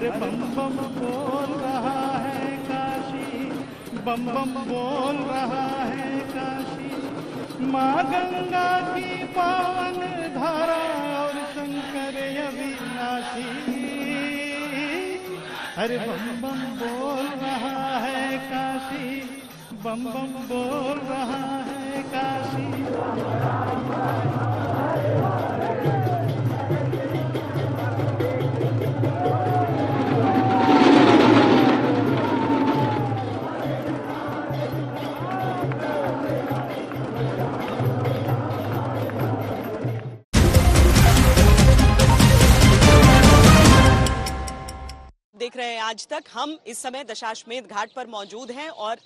अरे बम बम बोल रहा है काशी, बम बम बोल रहा है काशी। माँ गंगा की पावन धारा और शंकर अविनाशी। अरे बम बम बोल रहा है काशी, बम बम बोल रहा है काशी। देख रहे हैं आज तक। हम इस समय दशाश्वमेध घाट पर मौजूद हैं और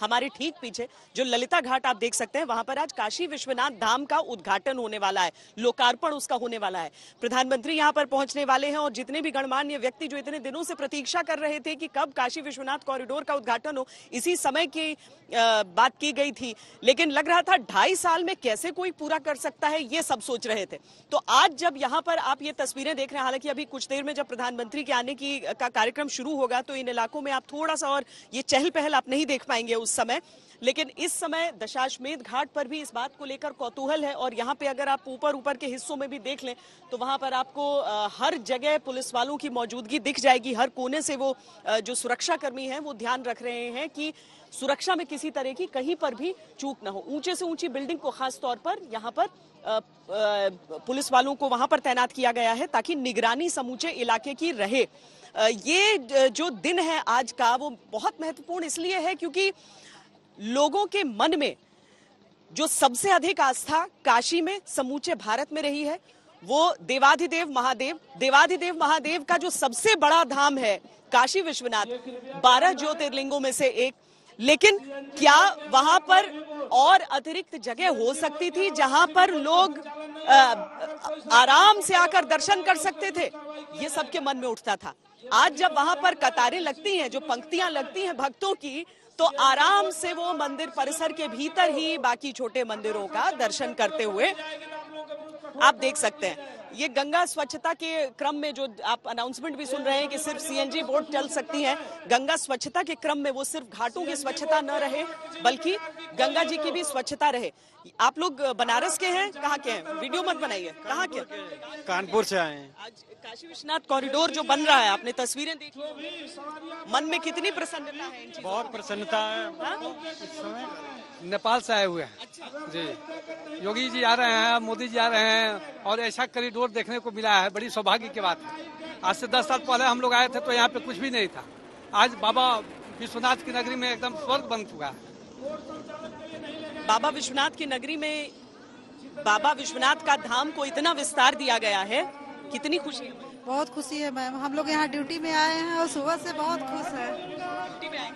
हमारे ठीक पीछे जो ललिता घाट आप देख सकते हैं, वहां पर आज काशी विश्वनाथ धाम का उद्घाटन होने वाला है, लोकार्पण उसका होने वाला है। प्रधानमंत्री यहां पर पहुंचने वाले हैं और जितने भी गणमान्य व्यक्ति जो इतने दिनों से प्रतीक्षा कर रहे थे कि कब काशी विश्वनाथ कॉरिडोर का उद्घाटन हो, इसी समय की बात की गई थी, लेकिन लग रहा था 2.5 साल में कैसे कोई पूरा कर सकता है, ये सब सोच रहे थे। तो आज जब यहाँ पर आप ये तस्वीरें देख रहे हैं, हालांकि अभी कुछ देर में जब प्रधानमंत्री के आने का कार्यक्रम शुरू होगा तो इन इलाकों में आप थोड़ा सा और ये चहल पहल आप नहीं देख पाएंगे उस समय, लेकिन इस समय दशाश्वमेध घाट पर भी इस बात को लेकर कौतूहल है। और यहाँ पे अगर आप ऊपर के हिस्सों में भी देख लें तो वहां पर आपको हर जगह पुलिस वालों की मौजूदगी दिख जाएगी। हर कोने से वो जो सुरक्षा कर्मी हैं वो ध्यान रख रहे हैं कि सुरक्षा में किसी तरह की कहीं पर भी चूक न हो। ऊंचे से ऊंची बिल्डिंग को खास तौर पर यहाँ पर पुलिस वालों को वहां पर तैनात किया गया है ताकि निगरानी समूचे इलाके की रहे। ये जो दिन है आज का वो बहुत महत्वपूर्ण इसलिए है क्योंकि लोगों के मन में जो सबसे अधिक आस्था काशी में समूचे भारत में रही है वो देवाधिदेव महादेव का जो सबसे बड़ा धाम है काशी विश्वनाथ, 12 ज्योतिर्लिंगों में से एक। लेकिन क्या वहां पर और अतिरिक्त जगह हो सकती थी जहां पर लोग आराम से आकर दर्शन कर सकते थे, ये सबके मन में उठता था। आज जब वहां पर कतारें लगती हैं, जो पंक्तियां लगती हैं भक्तों की, तो आराम से वो मंदिर परिसर के भीतर ही बाकी छोटे मंदिरों का दर्शन करते हुए आप देख सकते हैं। ये गंगा स्वच्छता के क्रम में जो आप अनाउंसमेंट भी सुन रहे हैं कि सिर्फ सीएनजी बोट चल सकती है, गंगा स्वच्छता के क्रम में वो सिर्फ घाटों की स्वच्छता न रहे बल्कि गंगा जी की भी स्वच्छता रहे। आप लोग बनारस के हैं, कहाँ के हैं? वीडियो मत बनाइए। कहाँ के? कानपुर से आए हैं। आज काशी विश्वनाथ कॉरिडोर जो बन रहा है, आपने तस्वीरें देखी, मन में कितनी प्रसन्नता है? बहुत प्रसन्नता है। इस समय नेपाल से आए हुए हैं। अच्छा। जी, योगी जी आ रहे हैं, मोदी जी आ रहे हैं और ऐसा कॉरिडोर देखने को मिला है, बड़ी सौभाग्य की बात है। आज से 10 साल पहले हम लोग आए थे तो यहाँ पे कुछ भी नहीं था। आज बाबा विश्वनाथ की नगरी में एकदम स्वर्ग बन चुका है। बाबा विश्वनाथ की नगरी में बाबा विश्वनाथ का धाम को इतना विस्तार दिया गया है, कितनी खुशी है? बहुत खुशी है मैम। हम लोग यहाँ ड्यूटी में आए हैं और सुबह से बहुत खुश है।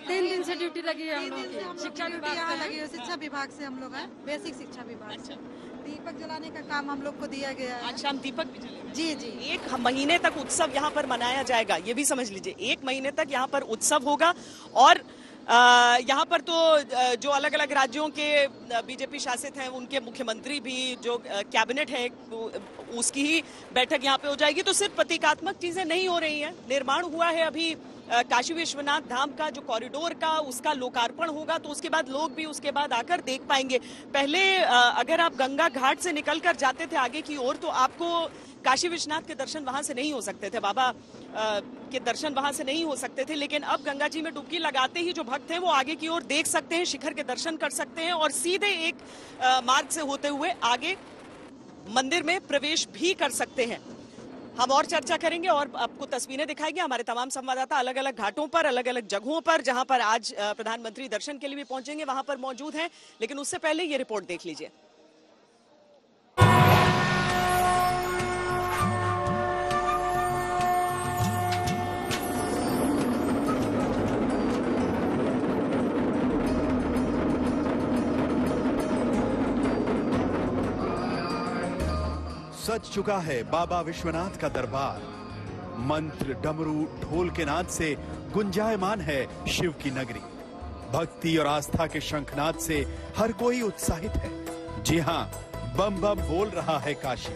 3 दिन से ड्यूटी लगी है हम लोग की। शिक्षा विभाग यहाँ लगी है, शिक्षा विभाग से हम लोग हैं, बेसिक शिक्षा विभाग। अच्छा। दीपक जलाने का काम हम लोग को दिया गया है। आज शाम दीपक भी जलेगा? जी जी। 1 महीने तक उत्सव यहाँ पर मनाया जाएगा, ये भी समझ लीजिए। 1 महीने तक यहाँ पर उत्सव होगा और यहाँ पर तो जो अलग अलग राज्यों के बीजेपी शासित हैं उनके मुख्यमंत्री भी, जो कैबिनेट है उसकी ही बैठक यहाँ पे हो जाएगी। तो सिर्फ प्रतीकात्मक चीजें नहीं हो रही हैं, निर्माण हुआ है अभी काशी विश्वनाथ धाम का जो कॉरिडोर का, उसका लोकार्पण होगा तो उसके बाद लोग भी उसके बाद आकर देख पाएंगे। पहले अगर आप गंगा घाट से निकलकर जाते थे आगे की ओर तो आपको काशी विश्वनाथ के दर्शन वहां से नहीं हो सकते थे, बाबा के दर्शन वहां से नहीं हो सकते थे। लेकिन अब गंगा जी में डुबकी लगाते ही जो भक्त हैं वो आगे की ओर देख सकते हैं, शिखर के दर्शन कर सकते हैं और सीधे एक मार्ग से होते हुए आगे मंदिर में प्रवेश भी कर सकते हैं। हम और चर्चा करेंगे और आपको तस्वीरें दिखाएंगे। हमारे तमाम संवाददाता अलग अलग घाटों पर, अलग अलग जगहों पर जहां पर आज प्रधानमंत्री दर्शन के लिए भी पहुंचेंगे वहां पर मौजूद हैं। लेकिन उससे पहले ये रिपोर्ट देख लीजिए। सज चुका है बाबा विश्वनाथ का दरबार। मंत्र, डमरू, ढोल के नाद से गुंजायमान है शिव की नगरी। भक्ति और आस्था के शंखनाद से हर कोई उत्साहित है। जी हां, बम बम बोल रहा है काशी,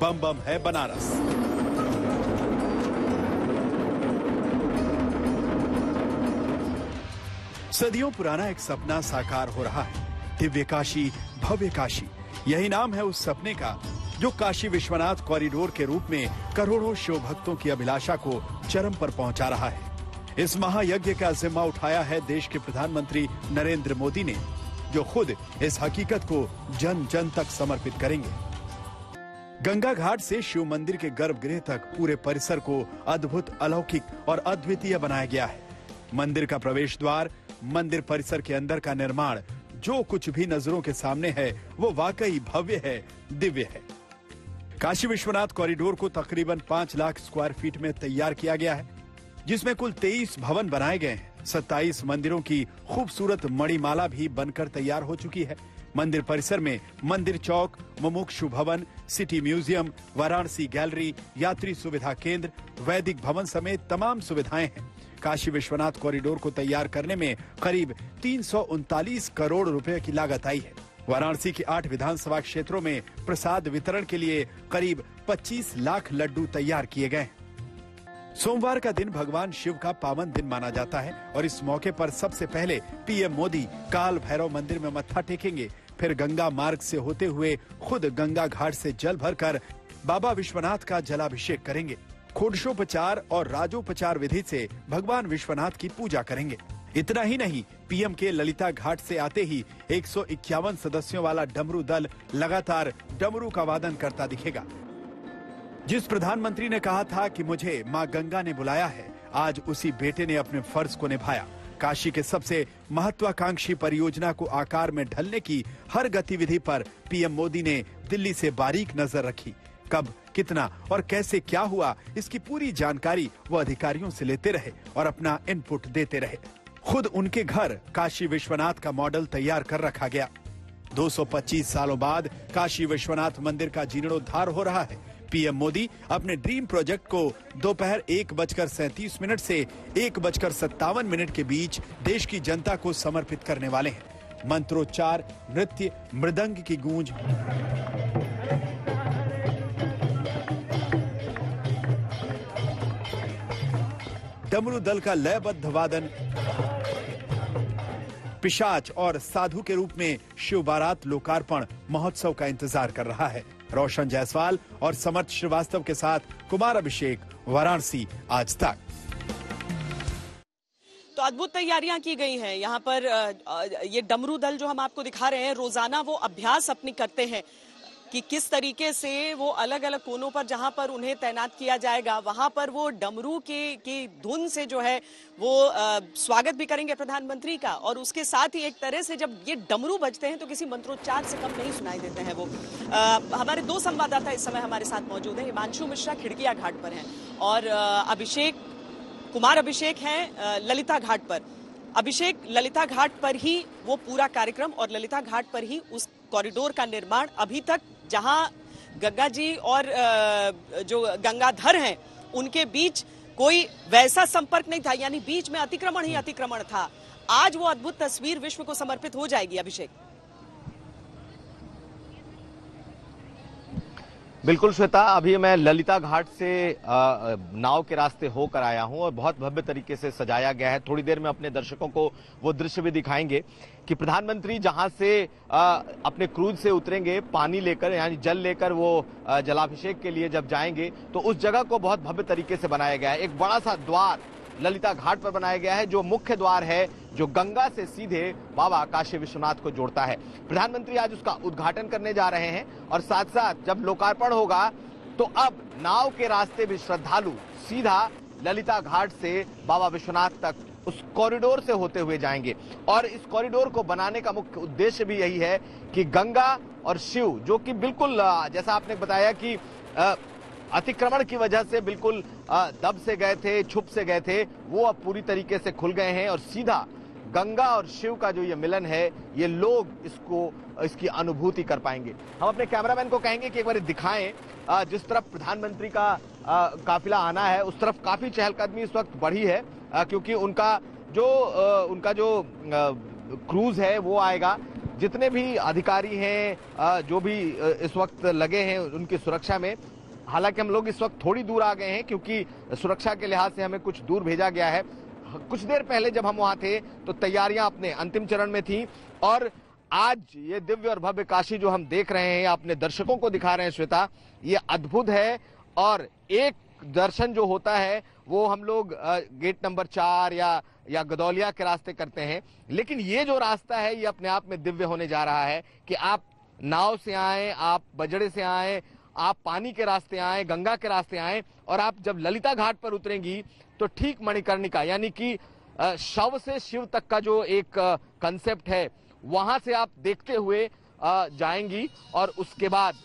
बम बम है बनारस। सदियों पुराना एक सपना साकार हो रहा है। दिव्य काशी, भव्य काशी, यही नाम है उस सपने का जो काशी विश्वनाथ कॉरिडोर के रूप में करोड़ों शिव भक्तों की अभिलाषा को चरम पर पहुंचा रहा है। इस महायज्ञ का जिम्मा उठाया है देश के प्रधानमंत्री नरेंद्र मोदी ने, जो खुद इस हकीकत को जन जन तक समर्पित करेंगे। गंगा घाट से शिव मंदिर के गर्भगृह तक पूरे परिसर को अद्भुत, अलौकिक और अद्वितीय बनाया गया है। मंदिर का प्रवेश द्वार, मंदिर परिसर के अंदर का निर्माण, जो कुछ भी नजरों के सामने है वो वाकई भव्य है, दिव्य है। काशी विश्वनाथ कॉरिडोर को तकरीबन 5 लाख स्क्वायर फीट में तैयार किया गया है, जिसमें कुल 23 भवन बनाए गए हैं। 27 मंदिरों की खूबसूरत मणिमाला भी बनकर तैयार हो चुकी है। मंदिर परिसर में मंदिर चौक, मुमुक्षु भवन, सिटी म्यूजियम, वाराणसी गैलरी, यात्री सुविधा केंद्र, वैदिक भवन समेत तमाम सुविधाएं हैं। काशी विश्वनाथ कॉरिडोर को तैयार करने में करीब 339 करोड़ रुपए की लागत आई है। वाराणसी के 8 विधानसभा क्षेत्रों में प्रसाद वितरण के लिए करीब 25 लाख लड्डू तैयार किए गए। सोमवार का दिन भगवान शिव का पावन दिन माना जाता है और इस मौके पर सबसे पहले पीएम मोदी काल भैरव मंदिर में मत्था टेकेंगे, फिर गंगा मार्ग से होते हुए खुद गंगा घाट से जल भरकर बाबा विश्वनाथ का जलाभिषेक करेंगे। षोडशोपचार और राजोपचार विधि से भगवान विश्वनाथ की पूजा करेंगे। इतना ही नहीं, पीएम के ललिता घाट से आते ही 151 सदस्यों वाला डमरू दल लगातार डमरू का वादन करता दिखेगा। जिस प्रधानमंत्री ने कहा था कि मुझे मां गंगा ने बुलाया है, आज उसी बेटे ने अपने फर्ज को निभाया। काशी के सबसे महत्वाकांक्षी परियोजना को आकार में ढलने की हर गतिविधि पर पीएम मोदी ने दिल्ली से बारीक नजर रखी। कब, कितना और कैसे क्या हुआ, इसकी पूरी जानकारी वो अधिकारियों से लेते रहे और अपना इनपुट देते रहे। खुद उनके घर काशी विश्वनाथ का मॉडल तैयार कर रखा गया। 225 सालों बाद काशी विश्वनाथ मंदिर का जीर्णोद्धार हो रहा है। पीएम मोदी अपने ड्रीम प्रोजेक्ट को दोपहर 1:37 से 1:57 के बीच देश की जनता को समर्पित करने वाले हैं। मंत्रोच्चार, नृत्य, मृदंग की गूंज, डमरू दल का लयबद्ध वादन, पिशाच और साधु के रूप में शिव बारात लोकार्पण महोत्सव का इंतजार कर रहा है। रोशन जायसवाल और समर्थ श्रीवास्तव के साथ कुमार अभिषेक, वाराणसी आज तक। तो अद्भुत तैयारियां की गई हैं यहाँ पर। ये डमरू दल जो हम आपको दिखा रहे हैं, रोजाना वो अभ्यास अपनी करते हैं कि किस तरीके से वो अलग अलग कोनों पर जहां पर उन्हें तैनात किया जाएगा, वहां पर वो डमरू की धुन से जो है वो स्वागत भी करेंगे प्रधानमंत्री का। और उसके साथ ही एक तरह से जब ये डमरू बजते हैं तो किसी मंत्रोच्चार से कम नहीं सुनाई देते हैं वो। हमारे 2 संवाददाता इस समय हमारे साथ मौजूद हैं। हिमांशु मिश्रा खिड़किया घाट पर हैं और कुमार अभिषेक हैं ललिता घाट पर। अभिषेक, ललिता घाट पर ही वो पूरा कार्यक्रम और ललिता घाट पर ही उस कॉरिडोर का निर्माण अभी तक, जहां गंगा जी और जो गंगाधर हैं उनके बीच कोई वैसा संपर्क नहीं था, यानी बीच में अतिक्रमण ही अतिक्रमण था। आज वो अद्भुत तस्वीर विश्व को समर्पित हो जाएगी। अभिषेक, बिल्कुल श्वेता, अभी मैं ललिता घाट से नाव के रास्ते होकर आया हूं और बहुत भव्य तरीके से सजाया गया है। थोड़ी देर में अपने दर्शकों को वो दृश्य भी दिखाएंगे कि प्रधानमंत्री जहां से अपने क्रूज से उतरेंगे पानी लेकर, यानी जल लेकर वो जलाभिषेक के लिए जब जाएंगे तो उस जगह को बहुत भव्य तरीके से बनाया गया है। एक बड़ा सा द्वार ललिता घाट पर बनाया गया है, जो मुख्य द्वार है जो गंगा से सीधे बाबा काशी विश्वनाथ को जोड़ता है। प्रधानमंत्री आज उसका उद्घाटन करने जा रहे हैं और साथ साथ जब लोकार्पण होगा तो अब नाव के रास्ते भी श्रद्धालु सीधा ललिता घाट से बाबा विश्वनाथ तक उस कॉरिडोर से होते हुए जाएंगे। और इस कॉरिडोर को बनाने का मुख्य उद्देश्य भी यही है कि गंगा और शिव, जो कि बिल्कुल जैसा आपने बताया कि अतिक्रमण की वजह से बिल्कुल दब से गए थे, छुप से गए थे, वो अब पूरी तरीके से खुल गए हैं और सीधा गंगा और शिव का जो ये मिलन है, ये लोग इसकी अनुभूति कर पाएंगे। हम अपने कैमरामैन को कहेंगे कि एक बार दिखाएं जिस तरफ प्रधानमंत्री का काफिला आना है उस तरफ काफी चहलकदमी इस वक्त बढ़ी है, क्योंकि उनका जो क्रूज है वो आएगा। जितने भी अधिकारी हैं जो भी इस वक्त लगे हैं उनकी सुरक्षा में, हालांकि हम लोग इस वक्त थोड़ी दूर आ गए हैं क्योंकि सुरक्षा के लिहाज से हमें कुछ दूर भेजा गया है। कुछ देर पहले जब हम वहां थे तो तैयारियां अपने अंतिम चरण में थी और आज ये दिव्य और भव्य काशी जो हम देख रहे हैं, अपने दर्शकों को दिखा रहे हैं श्वेता, ये अद्भुत है। और एक दर्शन जो होता है वो हम लोग गेट नंबर 4 या गदौलिया के रास्ते करते हैं, लेकिन ये जो रास्ता है ये अपने आप में दिव्य होने जा रहा है कि आप नाव से आए, आप बजड़े से आए, आप पानी के रास्ते आए, गंगा के रास्ते आए और आप जब ललिता घाट पर उतरेंगी तो ठीक मणिकर्णिका यानी कि शव से शिव तक का जो एक कंसेप्ट है वहां से आप देखते हुए जाएंगी और उसके बाद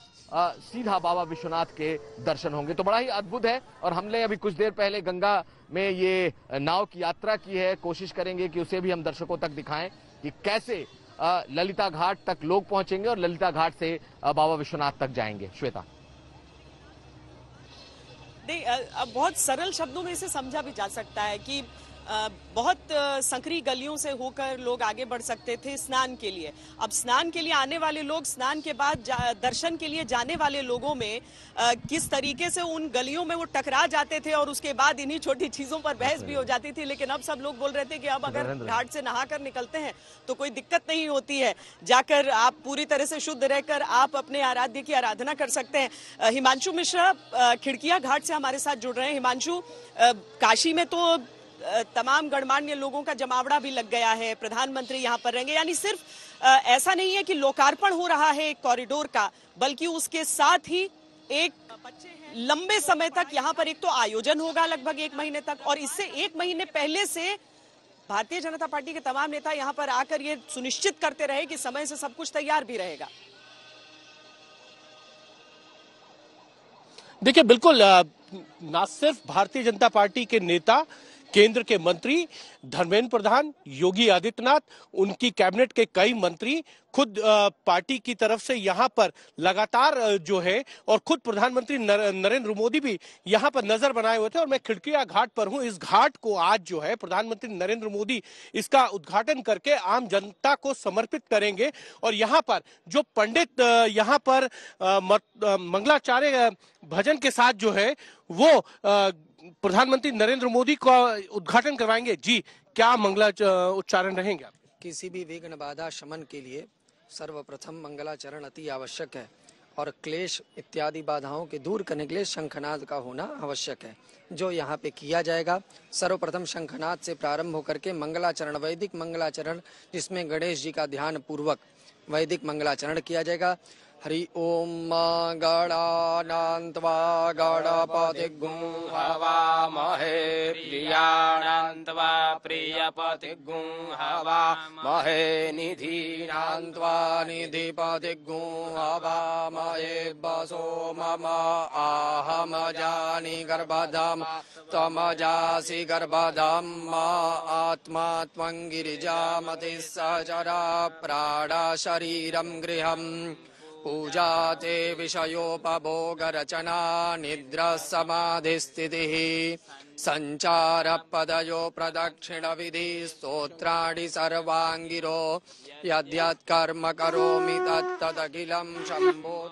सीधा बाबा विश्वनाथ के दर्शन होंगे। तो बड़ा ही अद्भुत है और हमने अभी कुछ देर पहले गंगा में ये नाव की यात्रा की है। कोशिश करेंगे कि उसे भी हम दर्शकों तक दिखाएं कि कैसे ललिता घाट तक लोग पहुंचेंगे और ललिता घाट से बाबा विश्वनाथ तक जाएंगे। श्वेता, अब बहुत सरल शब्दों में इसे समझा भी जा सकता है कि बहुत संकरी गलियों से होकर लोग आगे बढ़ सकते थे स्नान के लिए। अब स्नान के लिए आने वाले लोग, स्नान के बाद दर्शन के लिए जाने वाले लोगों में किस तरीके से उन गलियों में वो टकरा जाते थे और उसके बाद इन्हीं छोटी चीजों पर बहस भी हो जाती थी। लेकिन अब सब लोग बोल रहे थे कि अब अगर घाट से नहाकर निकलते हैं तो कोई दिक्कत नहीं होती है, जाकर आप पूरी तरह से शुद्ध रहकर आप अपने आराध्य की आराधना कर सकते हैं। हिमांशु मिश्रा खिड़किया घाट से हमारे साथ जुड़ रहे हैं। हिमांशु, काशी में तो तमाम गणमान्य लोगों का जमावड़ा भी लग गया है, प्रधानमंत्री यहाँ पर रहेंगे, यानी सिर्फ ऐसा नहीं है कि लोकार्पण हो रहा है एक कॉरिडोर का, बल्कि उसके साथ ही एक लंबे समय तक यहाँ पर एक तो आयोजन होगा लगभग 1 महीने तक, और इससे 1 महीने पहले से भारतीय जनता पार्टी के तमाम नेता यहाँ पर आकर ये सुनिश्चित करते रहे कि समय से सब कुछ तैयार भी रहेगा। देखिए, बिल्कुल ना सिर्फ भारतीय जनता पार्टी के नेता, केंद्र के मंत्री धर्मेंद्र प्रधान, योगी आदित्यनाथ, उनकी कैबिनेट के कई मंत्री, खुद पार्टी की तरफ से यहाँ पर लगातार जो है, और खुद प्रधानमंत्री नरेंद्र मोदी भी यहाँ पर नजर बनाए हुए थे। और मैं खिड़किया घाट पर हूँ। इस घाट को आज जो है प्रधानमंत्री नरेंद्र मोदी इसका उद्घाटन करके आम जनता को समर्पित करेंगे। और यहाँ पर जो पंडित यहाँ पर मंगलाचार्य भजन के साथ जो है वो प्रधानमंत्री नरेंद्र मोदी का उद्घाटन करवाएंगे। जी, क्या मंगला उच्चारण रहेंगे? किसी भी विघ्न बाधा शमन के लिए सर्वप्रथम मंगलाचरण अति आवश्यक है और क्लेश इत्यादि बाधाओं के दूर करने के लिए शंखनाद का होना आवश्यक है, जो यहाँ पे किया जाएगा। सर्वप्रथम शंखनाद से प्रारंभ होकर के मंगलाचरण, वैदिक मंगलाचरण, जिसमें गणेश जी का ध्यान पूर्वक वैदिक मंगलाचरण किया जाएगा। हरि ओम गणानान्त्वा गणपतिगुं हवामहे प्रियाणान्त्वा प्रियपतिगुं हवामहे निधीनान्त्वा निधिपतिगुं हवामहे वसो मम आहमजानि गर्भधाम त्वमजासि गर्भधाम आत्मा त्वं गिरिजामतिः सहचरा प्राणा शरीरं गृहम् पूजा ते विषयोपभोग रचना निद्रा समाधि स्थितिः संचार पदयो प्रदक्षिण विधि स्तोत्राणि सर्वांगिरो यद्यत् कर्म करोमि तत्तदखिलं शंभो।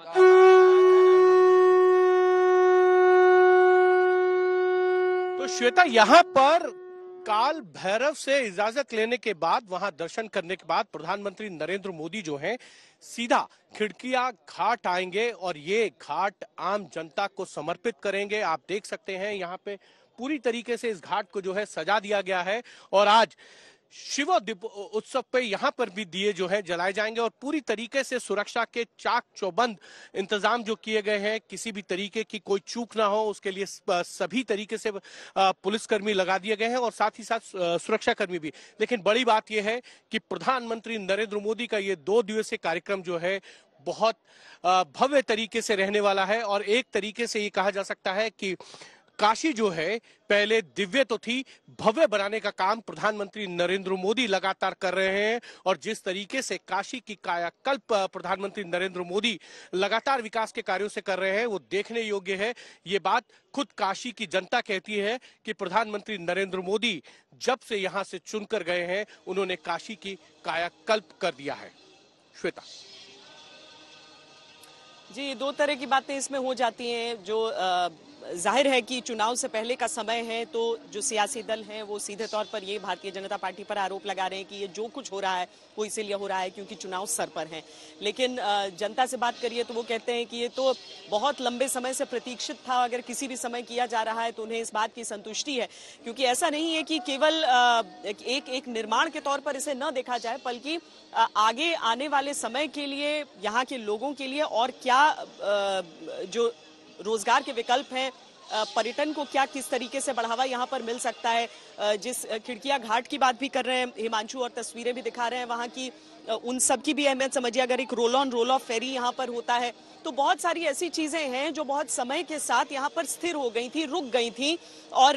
तो श्वेता, यहाँ पर काल भैरव से इजाजत लेने के बाद, वहां दर्शन करने के बाद प्रधानमंत्री नरेंद्र मोदी जो हैं सीधा खिड़किया घाट आएंगे और ये घाट आम जनता को समर्पित करेंगे। आप देख सकते हैं यहाँ पे पूरी तरीके से इस घाट को जो है सजा दिया गया है और आज शिव उत्सव पे यहाँ पर भी दिए जो है जलाए जाएंगे और पूरी तरीके से सुरक्षा के चाक चौबंद इंतजाम जो किए गए हैं, किसी भी तरीके की कोई चूक ना हो उसके लिए सभी तरीके से पुलिसकर्मी लगा दिए गए हैं और साथ ही साथ सुरक्षाकर्मी भी। लेकिन बड़ी बात यह है कि प्रधानमंत्री नरेंद्र मोदी का ये 2 दिवसीय कार्यक्रम जो है बहुत भव्य तरीके से रहने वाला है और एक तरीके से ये कहा जा सकता है कि काशी जो है पहले दिव्य तो थी, भव्य बनाने का काम प्रधानमंत्री नरेंद्र मोदी लगातार कर रहे हैं और जिस तरीके से काशी की कायाकल्प प्रधानमंत्री नरेंद्र मोदी लगातार विकास के कार्यों से कर रहे हैं वो देखने योग्य है। ये बात खुद काशी की जनता कहती है कि प्रधानमंत्री नरेंद्र मोदी जब से यहां से चुनकर गए हैं उन्होंने काशी की कायाकल्प कर दिया है। श्वेता जी, 2 तरह की बातें इसमें हो जाती हैं। जो जाहिर है कि चुनाव से पहले का समय है, तो जो सियासी दल हैं वो सीधे तौर पर ये भारतीय जनता पार्टी पर आरोप लगा रहे हैं कि ये जो कुछ हो रहा है वो इसीलिए हो रहा है क्योंकि चुनाव सर पर है। लेकिन जनता से बात करिए तो वो कहते हैं कि ये तो बहुत लंबे समय से प्रतीक्षित था, अगर किसी भी समय किया जा रहा है तो उन्हें इस बात की संतुष्टि है, क्योंकि ऐसा नहीं है कि केवल एक निर्माण के तौर पर इसे न देखा जाए, बल्कि आगे आने वाले समय के लिए, यहाँ के लोगों के लिए और क्या जो रोजगार के विकल्प हैं, पर्यटन को क्या किस तरीके से बढ़ावा यहाँ पर मिल सकता है। जिस खिड़किया घाट की बात भी कर रहे हैं हिमांशु और तस्वीरें भी दिखा रहे हैं वहाँ की, उन सब की भी अहमियत समझिए। अगर एक रोल ऑन रोल ऑफ फेरी यहाँ पर होता है तो बहुत सारी ऐसी चीजें हैं जो बहुत समय के साथ यहाँ पर स्थिर हो गई थी, रुक गई थी, और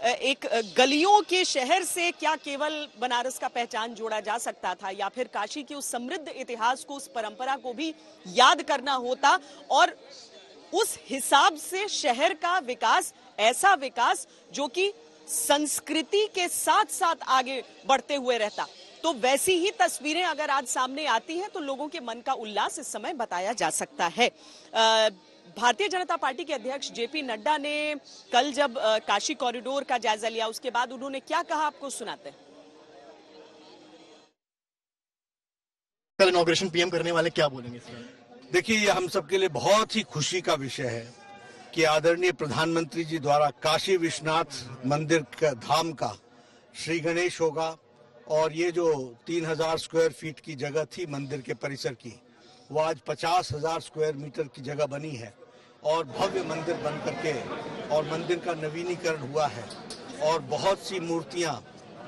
एक गलियों के शहर से क्या केवल बनारस का पहचान जोड़ा जा सकता था, या फिर काशी के उस समृद्ध इतिहास को, उस परंपरा को भी याद करना होता, और उस हिसाब से शहर का विकास, ऐसा विकास जो कि संस्कृति के साथ साथ आगे बढ़ते हुए रहता। तो वैसी ही तस्वीरें अगर आज सामने आती हैं तो लोगों के मन का उल्लास इस समय बताया जा सकता है। भारतीय जनता पार्टी के अध्यक्ष जेपी नड्डा ने कल जब काशी कॉरिडोर का जायजा लिया, उसके बाद उन्होंने क्या कहा आपको सुनाते हैं। कल इनॉग्रेशन पीएम करने वाले क्या बोलेंगे? देखिए, ये हम सबके लिए बहुत ही खुशी का विषय है कि आदरणीय प्रधानमंत्री जी द्वारा काशी विश्वनाथ मंदिर का धाम का श्री गणेश होगा, और ये जो 3000 स्क्वायर फीट की जगह थी मंदिर के परिसर की, वो आज 50,000 स्क्वायर मीटर की जगह बनी है, और भव्य मंदिर बन करके और मंदिर का नवीनीकरण हुआ है, और बहुत सी मूर्तियां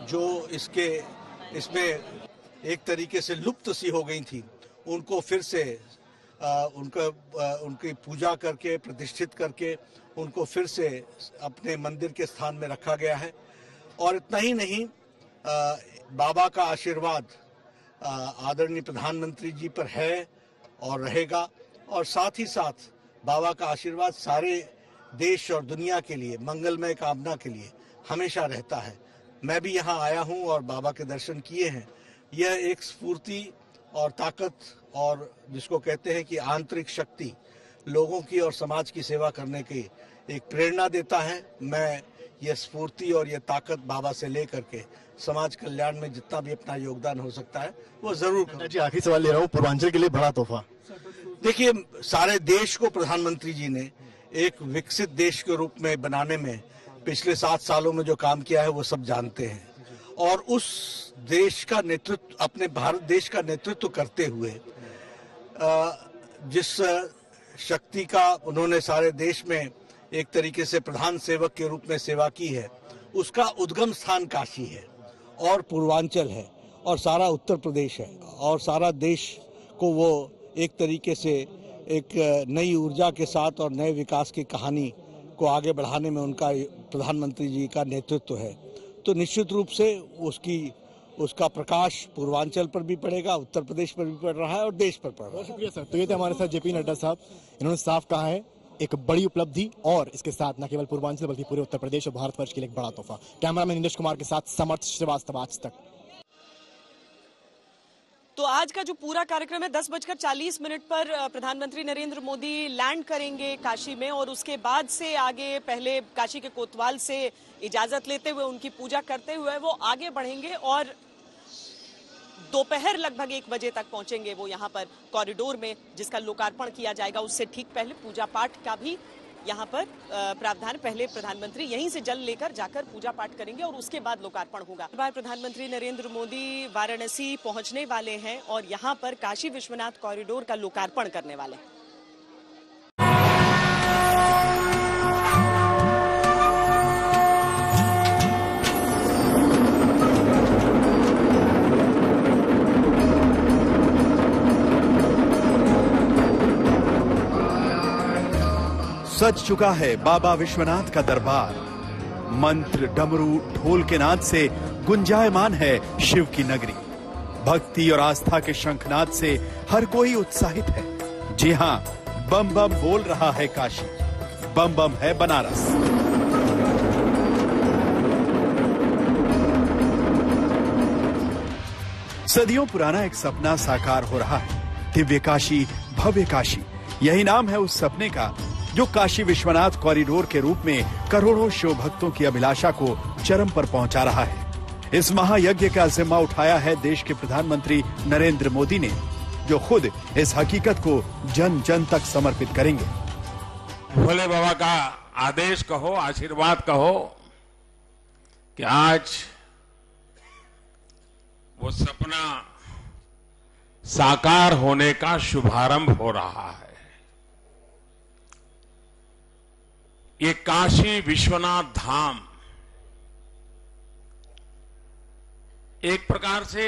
जो इसमें एक तरीके से लुप्त सी हो गई थी, उनको फिर से उनकी पूजा करके, प्रतिष्ठित करके उनको फिर से अपने मंदिर के स्थान में रखा गया है। और इतना ही नहीं, बाबा का आशीर्वाद आदरणीय प्रधानमंत्री जी पर है और रहेगा, और साथ ही साथ बाबा का आशीर्वाद सारे देश और दुनिया के लिए मंगलमय कामना के लिए हमेशा रहता है। मैं भी यहाँ आया हूँ और बाबा के दर्शन किए हैं। यह एक स्फूर्ति और ताकत, और जिसको कहते हैं कि आंतरिक शक्ति, लोगों की और समाज की सेवा करने की एक प्रेरणा देता है। मैं ये स्फूर्ति और ये ताकत बाबा से लेकर के समाज कल्याण में जितना भी अपना योगदान हो सकता है वो जरूर करूं। जी, आखिरी सवाल ले रहा हूँ, पूर्वांचल के लिए बड़ा तोहफा। देखिए, सारे देश को प्रधानमंत्री जी ने एक विकसित देश के रूप में बनाने में पिछले 7 सालों में जो काम किया है वो सब जानते हैं, और उस देश का नेतृत्व, अपने भारत देश का नेतृत्व करते हुए जिस शक्ति का उन्होंने सारे देश में एक तरीके से प्रधान सेवक के रूप में सेवा की है, उसका उद्गम स्थान काशी है और पूर्वांचल है और सारा उत्तर प्रदेश है, और सारा देश को वो एक तरीके से एक नई ऊर्जा के साथ और नए विकास की कहानी को आगे बढ़ाने में उनका प्रधानमंत्री जी का नेतृत्व है। तो निश्चित रूप से उसका प्रकाश पूर्वांचल पर भी पड़ेगा, उत्तर प्रदेश पर भी पड़ रहा है और देश पर पड़ रहा है। बहुत शुक्रिया सर। तो ये थे हमारे साथ जेपी नड्डा साहब। इन्होंने साफ कहा है एक बड़ी उपलब्धि, और इसके साथ न केवल पूर्वांचल बल्कि पूरे उत्तर प्रदेश और भारतवर्ष के लिए एक बड़ा तोहफा। कैमरामैन नीरज कुमार के साथ समर्थ श्रीवास्तव, आज तक। तो आज का जो पूरा कार्यक्रम है 10:40 पर प्रधानमंत्री नरेंद्र मोदी लैंड करेंगे काशी में, और उसके बाद से आगे पहले काशी के कोतवाल से इजाजत लेते हुए, उनकी पूजा करते हुए वो आगे बढ़ेंगे, और दोपहर लगभग 1 बजे तक पहुंचेंगे वो यहाँ पर कॉरिडोर में, जिसका लोकार्पण किया जाएगा। उससे ठीक पहले पूजा पाठ का भी यहाँ पर प्रावधान, पहले प्रधानमंत्री यहीं से जल लेकर जाकर पूजा पाठ करेंगे और उसके बाद लोकार्पण होगा। इस बार प्रधानमंत्री नरेंद्र मोदी वाराणसी पहुंचने वाले हैं और यहाँ पर काशी विश्वनाथ कॉरिडोर का लोकार्पण करने वाले हैं। सज चुका है बाबा विश्वनाथ का दरबार। मंत्र, डमरू, ढोल के नाद से गुंजायमान है शिव की नगरी। भक्ति और आस्था के शंखनाद से हर कोई उत्साहित है। जी हां, बम बम बोल रहा है काशी, बम बम है बनारस। सदियों पुराना एक सपना साकार हो रहा है। दिव्य काशी, भव्य काशी, यही नाम है उस सपने का जो काशी विश्वनाथ कॉरिडोर के रूप में करोड़ों शिव भक्तों की अभिलाषा को चरम पर पहुंचा रहा है। इस महायज्ञ का जिम्मा उठाया है देश के प्रधानमंत्री नरेंद्र मोदी ने, जो खुद इस हकीकत को जन जन तक समर्पित करेंगे। भोले बाबा का आदेश कहो, आशीर्वाद कहो कि आज वो सपना साकार होने का शुभारंभ हो रहा है। ये काशी विश्वनाथ धाम एक प्रकार से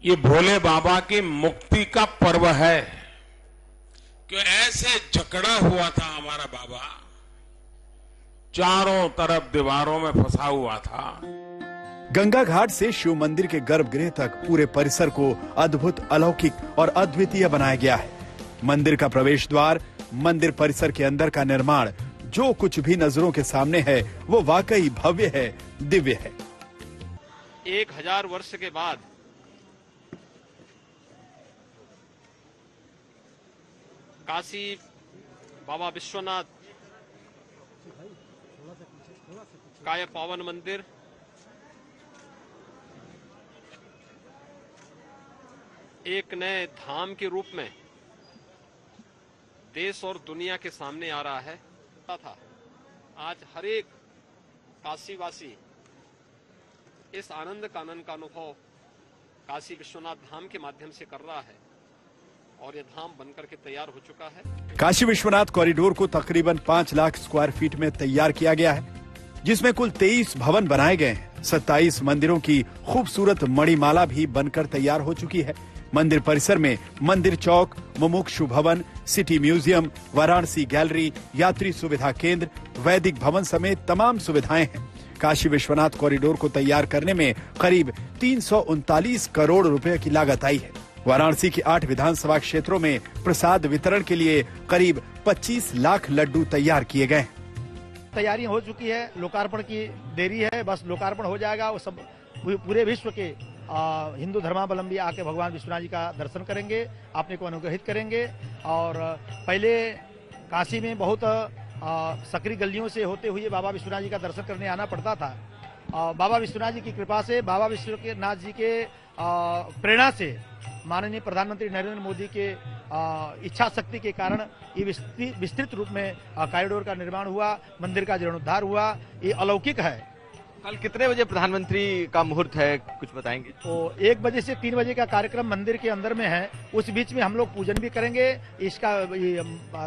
ये भोले बाबा की मुक्ति का पर्व है कि ऐसे जकड़ा हुआ था हमारा बाबा, चारों तरफ दीवारों में फंसा हुआ था। गंगा घाट से शिव मंदिर के गर्भगृह तक पूरे परिसर को अद्भुत, अलौकिक और अद्वितीय बनाया गया है। मंदिर का प्रवेश द्वार, मंदिर परिसर के अंदर का निर्माण, जो कुछ भी नजरों के सामने है वो वाकई भव्य है, दिव्य है। 1000 वर्ष के बाद काशी बाबा विश्वनाथ का यह पावन मंदिर एक नए धाम के रूप में देश और दुनिया के सामने आ रहा है। था आज हर एक काशीवासी इस आनंद कानन का अनुभव काशी विश्वनाथ धाम के माध्यम से कर रहा है और यह धाम बनकर के तैयार हो चुका है। काशी विश्वनाथ कॉरिडोर को तकरीबन 5 लाख स्क्वायर फीट में तैयार किया गया है, जिसमें कुल 23 भवन बनाए गए हैं। 27 मंदिरों की खूबसूरत मणिमाला भी बनकर तैयार हो चुकी है। मंदिर परिसर में मंदिर चौक, मुमुक्षु भवन, सिटी म्यूजियम, वाराणसी गैलरी, यात्री सुविधा केंद्र, वैदिक भवन समेत तमाम सुविधाएं हैं। काशी विश्वनाथ कॉरिडोर को तैयार करने में करीब 339 करोड़ रुपए की लागत आई है। वाराणसी की 8 विधानसभा क्षेत्रों में प्रसाद वितरण के लिए करीब 25 लाख लड्डू तैयार किए गए। तैयारी हो चुकी है, लोकार्पण की देरी है, बस लोकार्पण हो जाएगा। वो सब पूरे विश्व के हिंदू धर्मावलंबी आके भगवान विश्वनाथ जी का दर्शन करेंगे, अपने को अनुग्रहित करेंगे। और पहले काशी में बहुत सकरी गलियों से होते हुए बाबा विश्वनाथ जी का दर्शन करने आना पड़ता था। बाबा विश्वनाथ जी की कृपा से, बाबा विश्वनाथ जी के प्रेरणा से, माननीय प्रधानमंत्री नरेंद्र मोदी के इच्छा शक्ति के कारण ये विस्तृत रूप में कॉरिडोर का निर्माण हुआ, मंदिर का जीर्णोद्धार हुआ। ये अलौकिक है। कल कितने बजे प्रधानमंत्री का मुहूर्त है, कुछ बताएंगे? तो 1 बजे से 3 बजे का कार्यक्रम मंदिर के अंदर में है। उस बीच में हम लोग पूजन भी करेंगे, इसका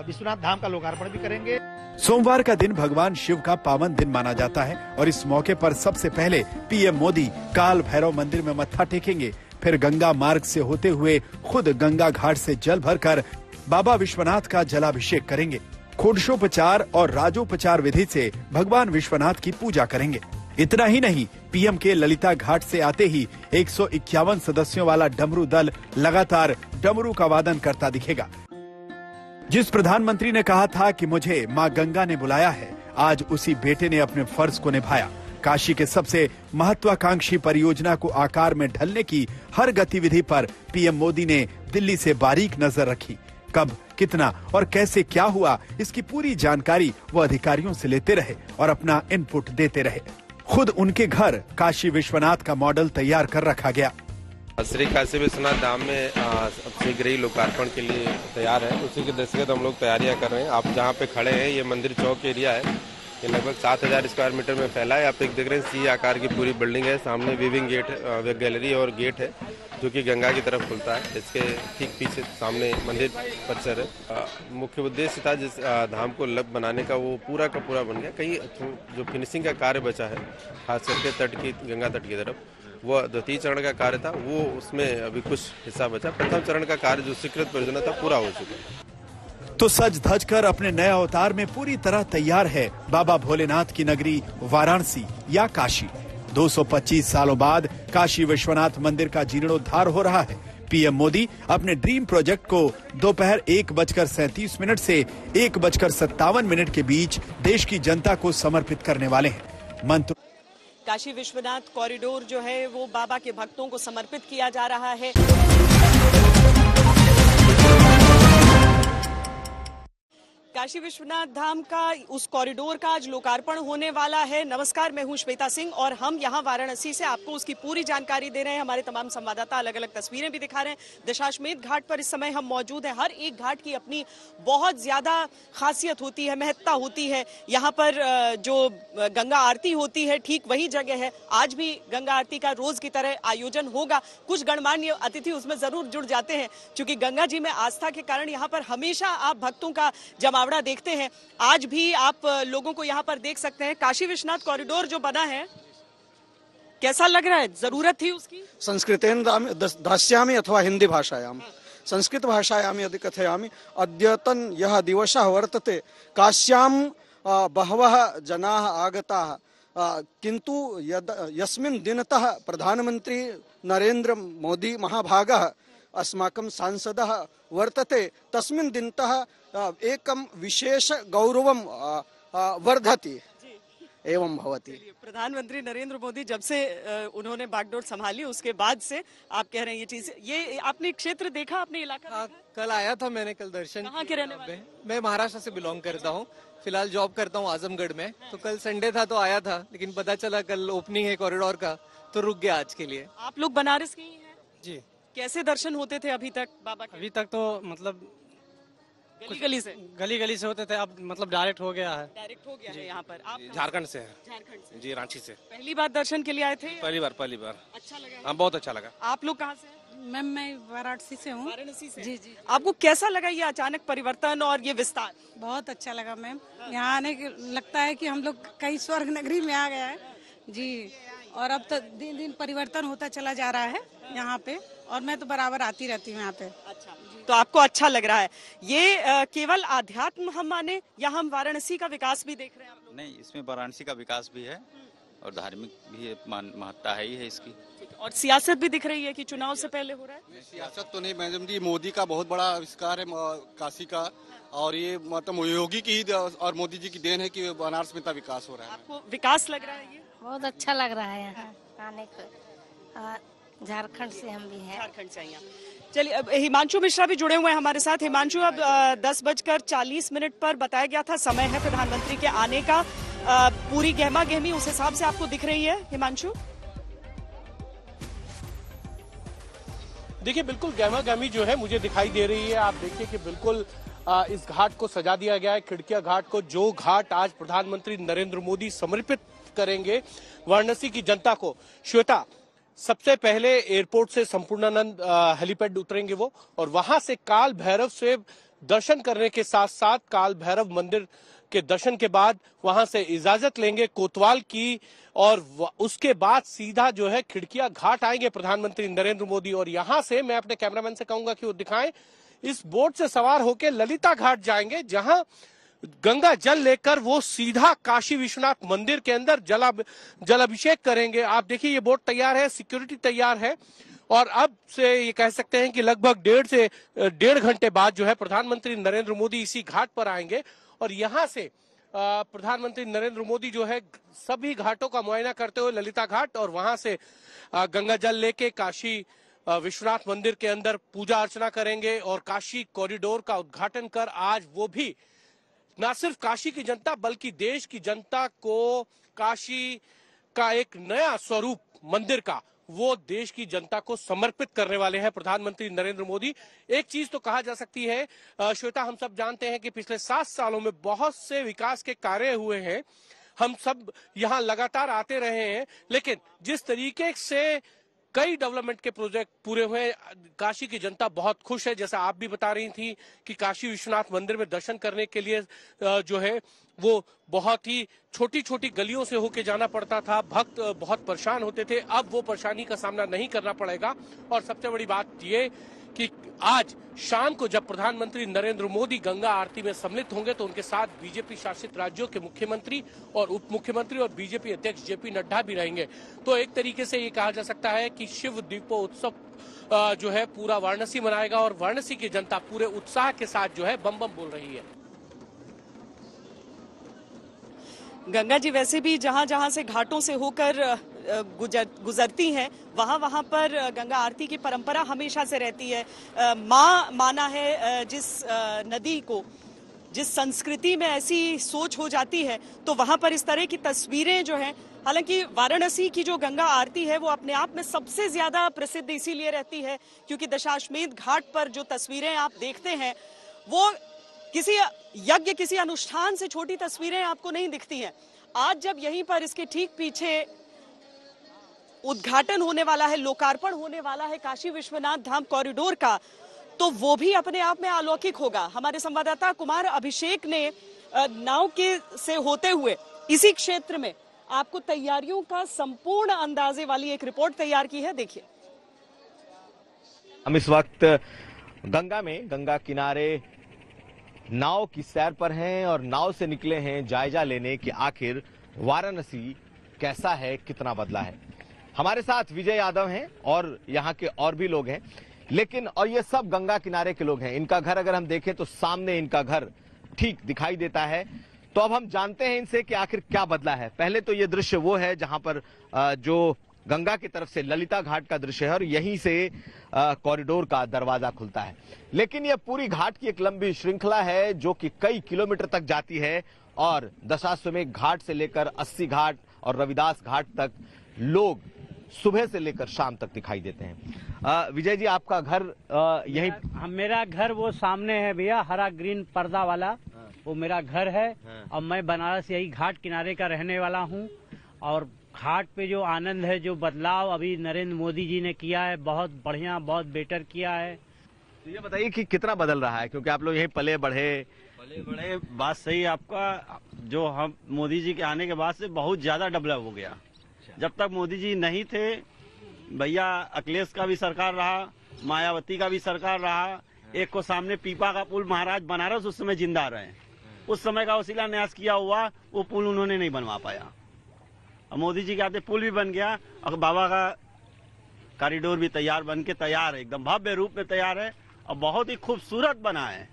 विश्वनाथ धाम का लोकार्पण भी करेंगे। सोमवार का दिन भगवान शिव का पावन दिन माना जाता है और इस मौके पर सबसे पहले पीएम मोदी काल भैरव मंदिर में मत्था टेकेंगे। फिर गंगा मार्ग से होते हुए खुद गंगा घाट से जल भरकर बाबा विश्वनाथ का जलाभिषेक करेंगे। षोडशोपचार और राजोपचार विधि से भगवान विश्वनाथ की पूजा करेंगे। इतना ही नहीं, पीएम के ललिता घाट से आते ही 151 सदस्यों वाला डमरू दल लगातार डमरू का वादन करता दिखेगा। जिस प्रधानमंत्री ने कहा था कि मुझे मां गंगा ने बुलाया है, आज उसी बेटे ने अपने फर्ज को निभाया। काशी के सबसे महत्वाकांक्षी परियोजना को आकार में ढलने की हर गतिविधि पर पीएम मोदी ने दिल्ली से बारीक नजर रखी। कब, कितना और कैसे क्या हुआ, इसकी पूरी जानकारी वो अधिकारियों से लेते रहे और अपना इनपुट देते रहे। खुद उनके घर काशी विश्वनाथ का मॉडल तैयार कर रखा गया। श्री काशी विश्वनाथ धाम में शीघ्र ही लोकार्पण के लिए तैयार है। उसी के दृष्टिगत हम लोग तैयारियां कर रहे हैं। आप जहां पे खड़े हैं, ये मंदिर चौक एरिया है। ये लगभग 7000 स्क्वायर मीटर में फैला है। आप देख रहे हैं, सी आकार की पूरी बिल्डिंग है। सामने वीविंग गेट, गैलरी और गेट है जो कि गंगा की तरफ खुलता है। इसके ठीक पीछे सामने मंदिर परिसर है। मुख्य उद्देश्य था जिस धाम को लब बनाने का, वो पूरा का पूरा बन गया। कहीं जो फिनिशिंग का कार्य बचा है, खास करके तट की, गंगा तट की तरफ, वो द्वितीय चरण का कार्य था, वो उसमें अभी कुछ हिस्सा बचा। प्रथम चरण का कार्य जो स्वीकृत परियोजना था, पूरा हो चुका है। तो सज धज कर अपने नए अवतार में पूरी तरह तैयार है बाबा भोलेनाथ की नगरी वाराणसी या काशी। 225 सालों बाद काशी विश्वनाथ मंदिर का जीर्णोद्धार हो रहा है। पीएम मोदी अपने ड्रीम प्रोजेक्ट को दोपहर 1:37 से 1:57 के बीच देश की जनता को समर्पित करने वाले हैं। मंत्र काशी विश्वनाथ कॉरिडोर जो है वो बाबा के भक्तों को समर्पित किया जा रहा है। काशी विश्वनाथ धाम का उस कॉरिडोर का आज लोकार्पण होने वाला है। नमस्कार, मैं हूं श्वेता सिंह और हम यहां वाराणसी से आपको उसकी पूरी जानकारी दे रहे हैं। हमारे तमाम संवाददाता अलग अलग तस्वीरें भी दिखा रहे हैं। दशाश्वमेध घाट पर इस समय हम मौजूद हैं। हर एक घाट की अपनी बहुत ज्यादा खासियत होती है, महत्ता होती है। यहाँ पर जो गंगा आरती होती है ठीक वही जगह है। आज भी गंगा आरती का रोज की तरह आयोजन होगा। कुछ गणमान्य अतिथि उसमें जरूर जुड़ जाते हैं, क्योंकि गंगा जी में आस्था के कारण यहाँ पर हमेशा आप भक्तों का जमावड़ा देखते हैं। आज भी आप लोगों को यहाँ पर देख सकते हैं। काशी विश्वनाथ कॉरिडोर जो बना है, कैसा लग रहा है? जरूरत थी उसकी? संस्कृतेन दास्यामि अथवा हिंदी भाषायां संस्कृत भाषायां यदि कथयामि, अद्यतन यह दिवसः वर्तते, काश्यां बहवः जनाः आगताः, किंतु यस्मिन् दिनतः प्रधानमंत्री नरेंद्र मोदी महाभागः अस्माकं सांसदः वर्तते, तस्मिन् दिनतः एकं विशेष गौरवं वर्धति एवं भवति। प्रधानमंत्री नरेंद्र मोदी जब से उन्होंने बागडोर संभाली उसके बाद से आप कह रहे हैं ये चीज, ये आपने क्षेत्र देखा, अपने इलाका? कल आया था मैंने, कल दर्शन। कहाँ के रहने वाले? मैं महाराष्ट्र से बिलोंग करता हूँ, फिलहाल जॉब करता हूँ आजमगढ़ में। तो कल संडे था तो आया था, लेकिन पता चला कल ओपनिंग है कॉरिडोर का, तो रुक गया आज के लिए। आप लोग बनारस के ही हैं? जी। कैसे दर्शन होते थे अभी तक बाबा के? अभी तक तो मतलब गली गली से होते थे, अब मतलब डायरेक्ट हो गया है। डायरेक्ट हो गया है यहाँ पर। आप झारखंड से है। झारखंड से? जी, रांची से। पहली बार दर्शन के लिए आए थे? पहली बार। अच्छा लगा? हाँ, बहुत अच्छा लगा। आप लोग कहाँ से? मैम मैं वाराणसी से हूँ। वाराणसी से? जी। आपको कैसा लगा ये अचानक परिवर्तन और ये विस्तार? बहुत अच्छा लगा मैम, यहाँ आने के लगता है कि हम लोग कई स्वर्ग नगरी में आ गए हैं जी। और अब तो दिन दिन परिवर्तन होता चला जा रहा है यहाँ पे, और मैं तो बराबर आती रहती हूँ यहाँ पे। अच्छा, तो आपको अच्छा लग रहा है ये? केवल आध्यात्म हम माने या हम वाराणसी का विकास भी देख रहे हैं आप लोग? नहीं, इसमें वाराणसी का विकास भी है और धार्मिक भी महत्ता है ही है इसकी। और सियासत भी दिख रही है कि चुनाव से पहले हो रहा है? सियासत तो नहीं मैडम जी, मोदी का बहुत बड़ा आविष्कार है काशी का, और ये मतलब योगी की ही और मोदी जी की देन है कि बनारस में इतना विकास हो रहा है। आपको विकास लग रहा है ये? बहुत अच्छा लग रहा है यहाँ आने को। झारखंड से हम भी हैं। झारखंड से यहाँ। चलिए, अब हिमांशु मिश्रा भी जुड़े हुए हैं हमारे साथ। हिमांशु, अब 10:40 पर बताया गया था समय है प्रधानमंत्री के आने का, पूरी गहमा गहमी उस हिसाब से आपको दिख रही है हिमांशु? देखिए, बिल्कुल गहमा गहमी जो है मुझे दिखाई दे रही है। आप देखिए कि बिल्कुल इस घाट को सजा दिया गया है, खिड़किया घाट को, जो घाट आज प्रधानमंत्री नरेंद्र मोदी समर्पित करेंगे वाराणसी की जनता को। श्वेता, सबसे पहले एयरपोर्ट से संपूर्णानंद हेलीपैड उतरेंगे वो, और वहां से काल भैरव से दर्शन करने के साथ साथ काल भैरव मंदिर के दर्शन के बाद वहां से इजाजत लेंगे कोतवाल की, और उसके बाद सीधा जो है खिड़किया घाट आएंगे प्रधानमंत्री नरेंद्र मोदी। और यहां से मैं अपने कैमरामैन से कहूंगा कि वो दिखाएं, इस बोट से सवार होकर ललिता घाट जाएंगे, जहां गंगा जल लेकर वो सीधा काशी विश्वनाथ मंदिर के अंदर जल अभिषेक करेंगे। आप देखिए ये बोट तैयार है, सिक्योरिटी तैयार है, और अब से ये कह सकते हैं कि लगभग 1.5 घंटे बाद जो है प्रधानमंत्री नरेंद्र मोदी इसी घाट पर आएंगे। और यहां से प्रधानमंत्री नरेंद्र मोदी जो है सभी घाटों का मुआयना करते हुए ललिता घाट और वहां से गंगा जल लेके काशी विश्वनाथ मंदिर के अंदर पूजा अर्चना करेंगे, और काशी कॉरिडोर का उद्घाटन कर आज वो भी न सिर्फ काशी की जनता बल्कि देश की जनता को काशी का एक नया स्वरूप मंदिर का वो देश की जनता को समर्पित करने वाले हैं प्रधानमंत्री नरेंद्र मोदी। एक चीज तो कहा जा सकती है श्वेता, हम सब जानते हैं कि पिछले 7 सालों में बहुत से विकास के कार्य हुए हैं, हम सब यहाँ लगातार आते रहे हैं, लेकिन जिस तरीके से कई डेवलपमेंट के प्रोजेक्ट पूरे हुए, काशी की जनता बहुत खुश है। जैसा आप भी बता रही थी कि काशी विश्वनाथ मंदिर में दर्शन करने के लिए जो है वो बहुत ही छोटी छोटी गलियों से होके जाना पड़ता था, भक्त बहुत परेशान होते थे, अब वो परेशानी का सामना नहीं करना पड़ेगा। और सबसे बड़ी बात ये कि आज शाम को जब प्रधानमंत्री नरेंद्र मोदी गंगा आरती में सम्मिलित होंगे तो उनके साथ बीजेपी शासित राज्यों के मुख्यमंत्री और उप मुख्यमंत्री और बीजेपी अध्यक्ष जेपी नड्डा भी रहेंगे। तो एक तरीके से ये कहा जा सकता है कि शिव दीपोत्सव जो है पूरा वाराणसी मनाएगा, और वाराणसी की जनता पूरे उत्साह के साथ जो है बम बम बोल रही है। गंगा जी वैसे भी जहां जहां से घाटों से होकर गुजरती हैं वहां पर गंगा आरती की परंपरा हमेशा से रहती है। मां माना है जिस नदी को, जिस संस्कृति में ऐसी सोच हो जाती है तो वहां पर इस तरह की तस्वीरें जो हैं, हालांकि वाराणसी की जो गंगा आरती है वो अपने आप में सबसे ज्यादा प्रसिद्ध इसीलिए रहती है क्योंकि दशाश्वमेध घाट पर जो तस्वीरें आप देखते हैं वो किसी यज्ञ, किसी अनुष्ठान से छोटी तस्वीरें आपको नहीं दिखती हैं। आज जब यहीं पर इसके ठीक पीछे उद्घाटन होने वाला है, लोकार्पण होने वाला है काशी विश्वनाथ धाम कॉरिडोर का, तो वो भी अपने आप में अलौकिक होगा। हमारे संवाददाता कुमार अभिषेक ने नाव के से होते हुए इसी क्षेत्र में आपको तैयारियों का संपूर्ण अंदाजे वाली एक रिपोर्ट तैयार की है, देखिए। हम इस वक्त गंगा किनारे नाव की सैर पर हैं और नाव से निकले हैं जायजा लेने कि आखिर वाराणसी कैसा है, कितना बदला है। हमारे साथ विजय यादव हैं और यहाँ के और भी लोग हैं, लेकिन और ये सब गंगा किनारे के लोग हैं। इनका घर अगर हम देखें तो सामने इनका घर ठीक दिखाई देता है। तो अब हम जानते हैं इनसे कि आखिर क्या बदला है। पहले तो ये दृश्य वो है जहां पर जो गंगा की तरफ से ललिता घाट का दृश्य है और यहीं से कॉरिडोर का दरवाजा खुलता है, लेकिन यह पूरी घाट की एक लंबी श्रृंखला है जो कि कई किलोमीटर तक जाती है और दशाश्वमेध घाट से लेकर 80 घाट और रविदास घाट तक लोग सुबह से लेकर शाम तक दिखाई देते हैं। विजय जी, आपका घर यही? मेरा घर वो सामने है भैया, हरा ग्रीन पर्दा वाला, वो मेरा घर है। और मैं बनारस यही घाट किनारे का रहने वाला हूँ। और घाट पे जो आनंद है, जो बदलाव अभी नरेंद्र मोदी जी ने किया है, बहुत बढ़िया, बहुत बेटर किया है। तो ये बताइए कि कितना बदल रहा है, क्योंकि आप लोग यहीं पले बढ़े। बात सही है आपका। जो हम मोदी जी के आने के बाद से बहुत ज्यादा डेवलप हो गया। जब तक मोदी जी नहीं थे भैया, अखिलेश का भी सरकार रहा, मायावती का भी सरकार रहा। एक को सामने पीपा का पुल महाराज बनारस उस समय जिंदा रहे, उस समय का शिलान्यास किया हुआ वो पुल उन्होंने नहीं बनवा पाया। और मोदी जी के आते पुल भी बन गया और बाबा का कॉरिडोर भी तैयार, बन के तैयार है, एकदम भव्य रूप में तैयार है और बहुत ही खूबसूरत बना है।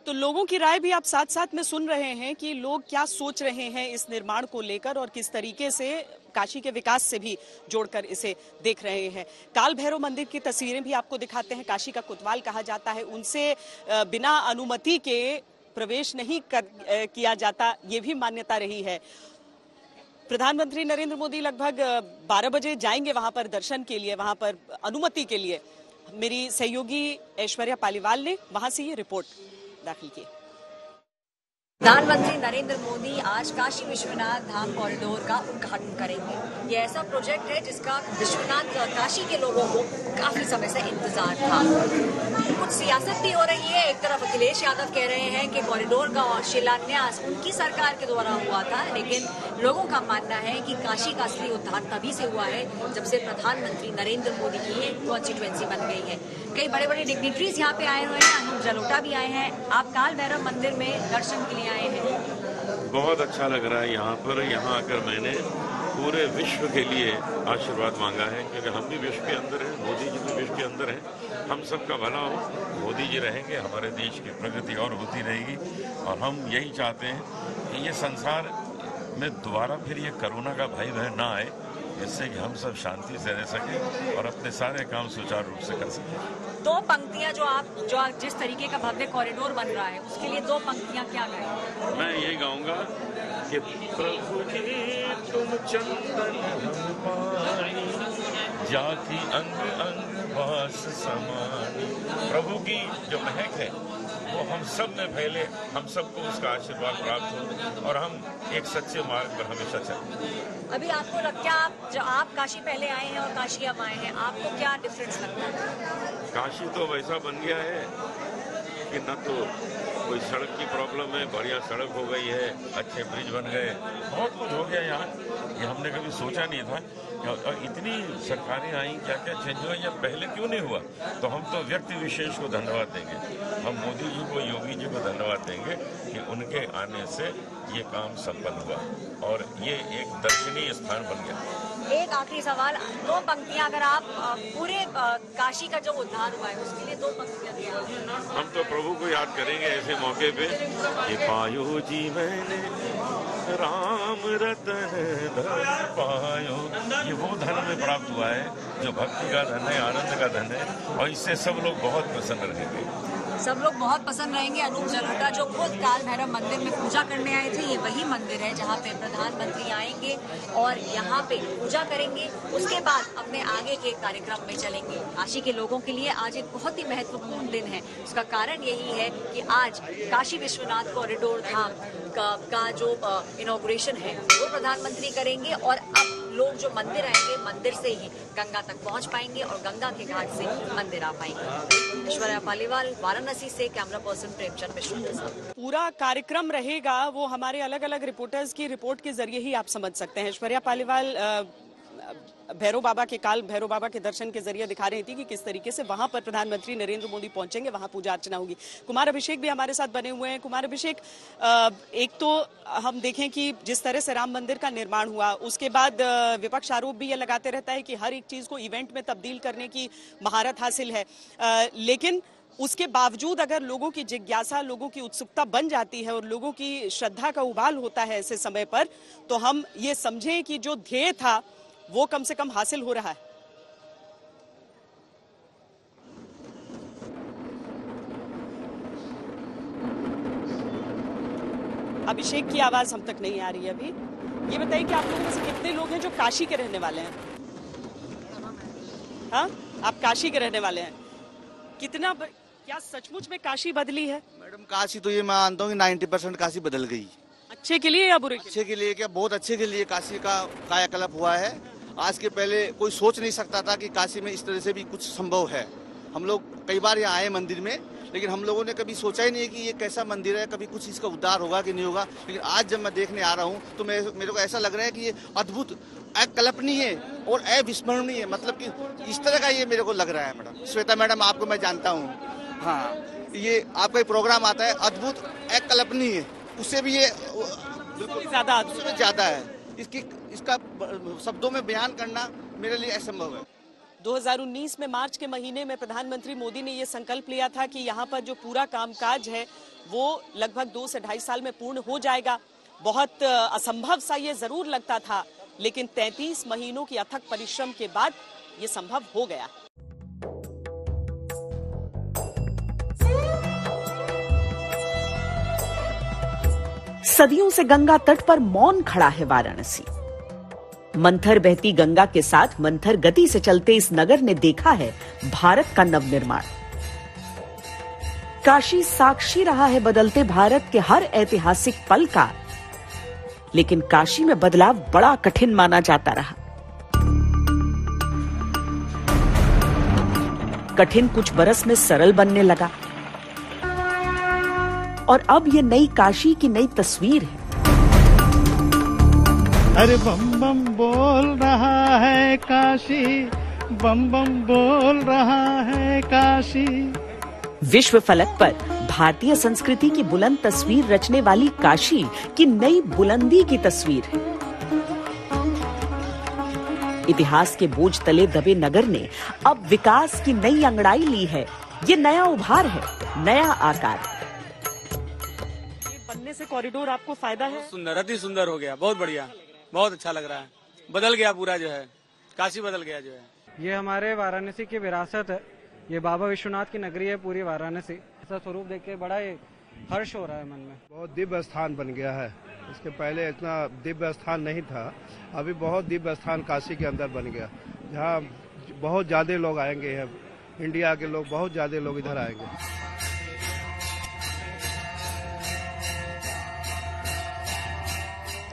तो लोगों की राय भी आप साथ साथ में सुन रहे हैं कि लोग क्या सोच रहे हैं इस निर्माण को लेकर और किस तरीके से काशी के विकास से भी जोड़कर इसे देख रहे हैं। काल भैरव मंदिर की तस्वीरें भी आपको दिखाते हैं। काशी का कोतवाल कहा जाता है, उनसे बिना अनुमति के प्रवेश नहीं किया जाता, ये भी मान्यता रही है। प्रधानमंत्री नरेंद्र मोदी लगभग 12 बजे जाएंगे वहां पर दर्शन के लिए, वहां पर अनुमति के लिए। मेरी सहयोगी ऐश्वर्या पालीवाल ने वहां से ये रिपोर्ट दाखिल की। प्रधानमंत्री नरेंद्र मोदी आज काशी विश्वनाथ धाम कॉरिडोर का उद्घाटन करेंगे। ये ऐसा प्रोजेक्ट है जिसका विश्वनाथ काशी के लोगों को काफी समय से इंतजार था। कुछ सियासत भी हो रही है। एक तरफ अखिलेश यादव कह रहे हैं कि कॉरिडोर का शिलान्यास उनकी सरकार के द्वारा हुआ था, लेकिन लोगों का मानना है कि काशी का असली उद्धार तभी से हुआ है जब से प्रधानमंत्री नरेंद्र मोदी की कॉन्स्टिट्यूएंसी बन गई है। कई बड़े बड़े डिग्निटरीज यहाँ पे आए हुए हैं, अनूप जलोटा भी आए हैं। आप काल भैरव मंदिर में दर्शन के लिए आए हैं। बहुत अच्छा लग रहा है यहाँ पर। यहाँ आकर मैंने पूरे विश्व के लिए आशीर्वाद मांगा है, क्योंकि हम भी विश्व के अंदर हैं, मोदी जी भी विश्व के अंदर हैं। हम सबका भला हो, मोदी जी रहेंगे, हमारे देश की प्रगति और होती रहेगी। और हम यही चाहते हैं कि ये संसार में दोबारा फिर ये कोरोना का भय भय ना आए, जिससे कि हम सब शांति से रह सकें और अपने सारे काम सुचारू रूप से कर सकें। दो पंक्तियां जो जिस तरीके का भव्य कॉरिडोर बन रहा है, उसके लिए दो पंक्तियां क्या गाएं? मैं ये गाऊंगा कि प्रभु जी तुम चंदन पानी, जाति अंग अंग वास समानी। प्रभु की जो महक है वो हम सब में फैले, हम सबको उसका आशीर्वाद प्राप्त हो और हम एक सच्चे मार्ग पर हमेशा चलें। अभी आपको क्या आप काशी पहले आए हैं और काशी अब आए हैं, आपको क्या डिफरेंस लगता है? काशी तो वैसा बन गया है कि न तो कोई सड़क की प्रॉब्लम है, बढ़िया सड़क हो गई है, अच्छे ब्रिज बन गए, बहुत कुछ हो गया यहाँ। ये हमने कभी सोचा नहीं था। और इतनी सरकारें आई, क्या क्या चेंज हुआ, या पहले क्यों नहीं हुआ? तो हम तो व्यक्ति विशेष को धन्यवाद देंगे। हम मोदी जी को, योगी जी को धन्यवाद देंगे कि उनके आने से ये काम संपन्न हुआ और ये एक दर्शनीय स्थान बन गया। एक आखिरी सवाल, दो पंक्तियां अगर आप पूरे काशी का जो उद्धार हुआ है उसके लिए दो पंक्तियां दिया। हम तो प्रभु को याद करेंगे ऐसे मौके पे कि पायो जी मैंने राम रतन धन पायो। ये वो धन में प्राप्त हुआ है जो भक्ति का धन है, आनंद का धन है, और इससे सब लोग बहुत प्रसन्न रहेंगे। सब लोग बहुत पसंद रहेंगे। अनूप जलोटा जो खुद काल भैरव मंदिर में पूजा करने आए थे, ये वही मंदिर है जहाँ पे प्रधानमंत्री आएंगे और यहाँ पे पूजा करेंगे, उसके बाद अपने आगे के कार्यक्रम में चलेंगे। काशी के लोगों के लिए आज एक बहुत ही महत्वपूर्ण दिन है। उसका कारण यही है कि आज काशी विश्वनाथ कॉरिडोर धाम का जो इनॉग्रेशन है वो प्रधानमंत्री करेंगे और अब लोग जो मंदिर आएंगे मंदिर से ही गंगा तक पहुंच पाएंगे और गंगा के घाट से मंदिर आ पाएंगे। ऐश्वर्या पालीवाल, वाराणसी से कैमरा पर्सन प्रेमचंद मिश्रा के साथ। पूरा कार्यक्रम रहेगा वो हमारे अलग अलग रिपोर्टर्स की रिपोर्ट के जरिए ही आप समझ सकते हैं। ऐश्वर्या पालीवाल भैरव बाबा के दर्शन के जरिए दिखा रही थी कि किस तरीके से वहां पर प्रधानमंत्री नरेंद्र मोदी पहुंचेंगे, वहां पूजा अर्चना होगी। कुमार अभिषेक भी हमारे साथ बने हुए हैं। कुमार अभिषेक, एक तो हम देखें कि जिस तरह से राम मंदिर का निर्माण हुआ, उसके बाद विपक्ष आरोप भी ये लगाते रहता है कि हर एक चीज को इवेंट में तब्दील करने की महारत हासिल है, लेकिन उसके बावजूद अगर लोगों की जिज्ञासा, लोगों की उत्सुकता बन जाती है और लोगों की श्रद्धा का उबाल होता है ऐसे समय पर, तो हम ये समझें कि जो ध्येय था वो कम से कम हासिल हो रहा है। अभिषेक की आवाज हम तक नहीं आ रही है अभी। ये बताइए कि आप लोगों में से कितने लोग हैं जो काशी के रहने वाले हैं? हाँ, आप काशी के रहने वाले हैं। क्या सचमुच में काशी बदली है? मैडम, काशी तो ये मैं मानता हूँ कि 90% काशी बदल गई। अच्छे के लिए या बुरे के लिए? अच्छे के लिए क्या, बहुत अच्छे के लिए काशी का कायाकल्प हुआ है। आज के पहले कोई सोच नहीं सकता था कि काशी में इस तरह से भी कुछ संभव है। हम लोग कई बार यहाँ आए मंदिर में, लेकिन हम लोगों ने कभी सोचा ही नहीं कि ये कैसा मंदिर है, कभी कुछ इसका उद्धार होगा कि नहीं होगा। लेकिन आज जब मैं देखने आ रहा हूँ तो मेरे को ऐसा लग रहा है कि ये अद्भुत, अकल्पनीय और अविस्मरणीय, मतलब कि इस तरह का ये मेरे को लग रहा है। मैडम श्वेता मैडम, आपको मैं जानता हूँ, हाँ, ये आपका एक प्रोग्राम आता है अद्भुत, अकल्पनीय, उससे भी ये बिल्कुल ज्यादा है। इसका शब्दों में बयान करना मेरे लिए असंभव है। 2019 में मार्च के महीने में प्रधानमंत्री मोदी ने ये संकल्प लिया था कि यहाँ पर जो पूरा कामकाज है वो लगभग 2 से 2.5 साल में पूर्ण हो जाएगा। बहुत असंभव सा ये जरूर लगता था, लेकिन 33 महीनों की अथक परिश्रम के बाद ये संभव हो गया। सदियों से गंगा तट पर मौन खड़ा है वाराणसी। मंथर बहती गंगा के साथ मंथर गति से चलते इस नगर ने देखा है भारत का नवनिर्माण। काशी साक्षी रहा है बदलते भारत के हर ऐतिहासिक पल का, लेकिन काशी में बदलाव बड़ा कठिन माना जाता रहा। कठिन कुछ बरस में सरल बनने लगा और अब ये नई काशी की नई तस्वीर है। अरे बम बम बोल रहा है काशी, बम बम बोल रहा है काशी। विश्व फलक पर भारतीय संस्कृति की बुलंद तस्वीर रचने वाली काशी की नई बुलंदी की तस्वीर है। इतिहास के बोझ तले दबे नगर ने अब विकास की नई अंगड़ाई ली है। ये नया उभार है, नया आकार है। बनने से कॉरिडोर आपको फायदा है? सुंदर, अति सुंदर हो गया, बहुत बढ़िया, बहुत अच्छा लग रहा है। बदल गया पूरा, जो है काशी बदल गया जो है। ये हमारे वाराणसी की विरासत है, ये बाबा विश्वनाथ की नगरी है पूरी वाराणसी। ऐसा स्वरूप देख के बड़ा ही हर्ष हो रहा है मन में। बहुत दिव्य स्थान बन गया है। इसके पहले इतना दिव्य स्थान नहीं था, अभी बहुत दिव्य स्थान काशी के अंदर बन गया, जहाँ बहुत ज्यादा लोग आएंगे। इंडिया के लोग, बहुत ज्यादा लोग इधर आएंगे।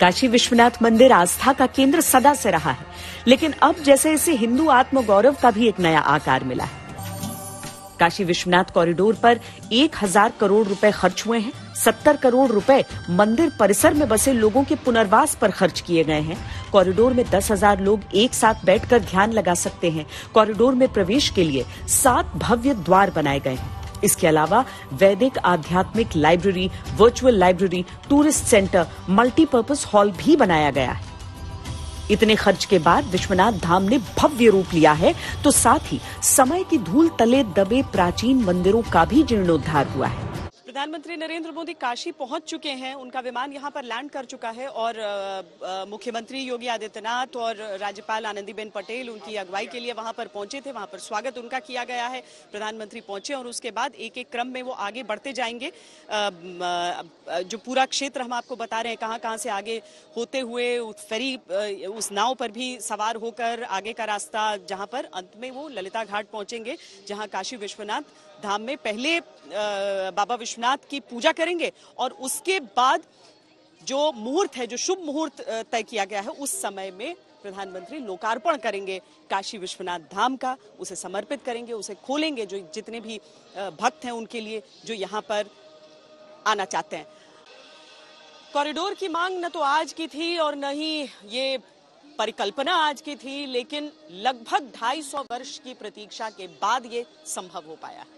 काशी विश्वनाथ मंदिर आस्था का केंद्र सदा से रहा है, लेकिन अब जैसे इसे हिंदू आत्मगौरव का भी एक नया आकार मिला है। काशी विश्वनाथ कॉरिडोर पर 1000 करोड़ रुपए खर्च हुए हैं। 70 करोड़ रुपए मंदिर परिसर में बसे लोगों के पुनर्वास पर खर्च किए गए हैं। कॉरिडोर में 10,000 लोग एक साथ बैठकर ध्यान लगा सकते हैं। कॉरिडोर में प्रवेश के लिए 7 भव्य द्वार बनाए गए हैं। इसके अलावा वैदिक आध्यात्मिक library, virtual library, tourist centre, multipurpose hall भी बनाया गया है। इतने खर्च के बाद विश्वनाथ धाम ने भव्य रूप लिया है, तो साथ ही समय की धूल तले दबे प्राचीन मंदिरों का भी जीर्णोद्धार हुआ है। प्रधानमंत्री नरेंद्र मोदी काशी पहुंच चुके हैं। उनका विमान यहां पर लैंड कर चुका है और मुख्यमंत्री योगी आदित्यनाथ और राज्यपाल आनंदीबेन पटेल उनकी अगुवाई के लिए वहां पर पहुंचे थे। वहां पर स्वागत उनका किया गया है। प्रधानमंत्री पहुंचे और उसके बाद एक एक क्रम में वो आगे बढ़ते जाएंगे। जो पूरा क्षेत्र हम आपको बता रहे हैं, कहां से आगे होते हुए उस फेरी, उस नाव पर भी सवार होकर आगे का रास्ता, जहां पर अंत में वो ललिता घाट पहुंचेंगे, जहां काशी विश्वनाथ धाम में पहले बाबा विश्वनाथ की पूजा करेंगे और उसके बाद जो मुहूर्त है, जो शुभ मुहूर्त तय किया गया है, उस समय में प्रधानमंत्री लोकार्पण करेंगे काशी विश्वनाथ धाम का, उसे समर्पित करेंगे, उसे खोलेंगे जो जितने भी भक्त हैं उनके लिए जो यहाँ पर आना चाहते हैं। कॉरिडोर की मांग न तो आज की थी और न ही ये परिकल्पना आज की थी, लेकिन लगभग 250 वर्ष की प्रतीक्षा के बाद ये संभव हो पाया है।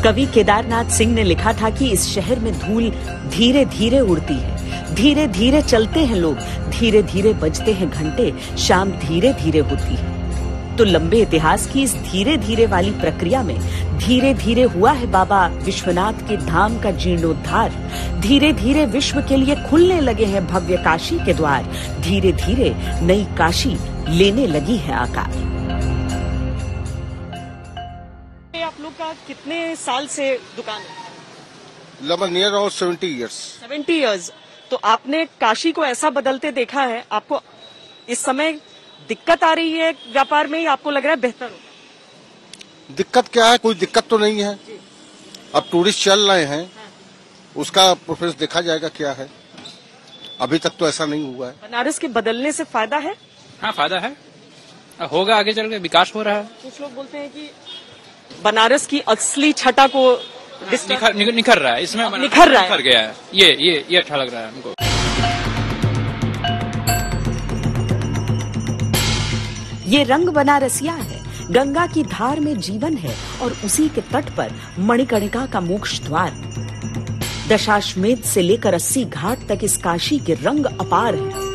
कवि केदारनाथ सिंह ने लिखा था कि इस शहर में धूल धीरे धीरे उड़ती है, धीरे धीरे चलते हैं लोग, धीरे धीरे बजते हैं घंटे, शाम धीरे धीरे होती है। तो लंबे इतिहास की इस धीरे धीरे वाली प्रक्रिया में धीरे धीरे हुआ है बाबा विश्वनाथ के धाम का जीर्णोद्धार। धीरे धीरे विश्व के लिए खुलने लगे हैं भव्य काशी के द्वार। धीरे धीरे नई काशी लेने लगी है आकार। आप लोग का कितने साल से दुकान है? लगभग नियर अबाउट 70 इयर्स। तो आपने काशी को ऐसा बदलते देखा है, आपको इस समय दिक्कत आ रही है व्यापार में, आपको लग रहा है बेहतर हो? दिक्कत क्या है, कोई दिक्कत तो नहीं है। अब टूरिस्ट चल रहे हैं, उसका प्रोफेस देखा जाएगा क्या है। अभी तक तो ऐसा नहीं हुआ है। बनारस के बदलने से फायदा है? हाँ, फायदा है, होगा, आगे चल के विकास हो रहा है। कुछ लोग बोलते हैं कि बनारस की असली छटा को निखर रहा है, इसमें निखर गया है। ये अच्छा लग रहा है हमको। ये रंग बनारसिया है, गंगा की धार में जीवन है और उसी के तट पर मणिकर्णिका का मोक्ष द्वार। दशाश्वमेध से लेकर 80 घाट तक इस काशी के रंग अपार है।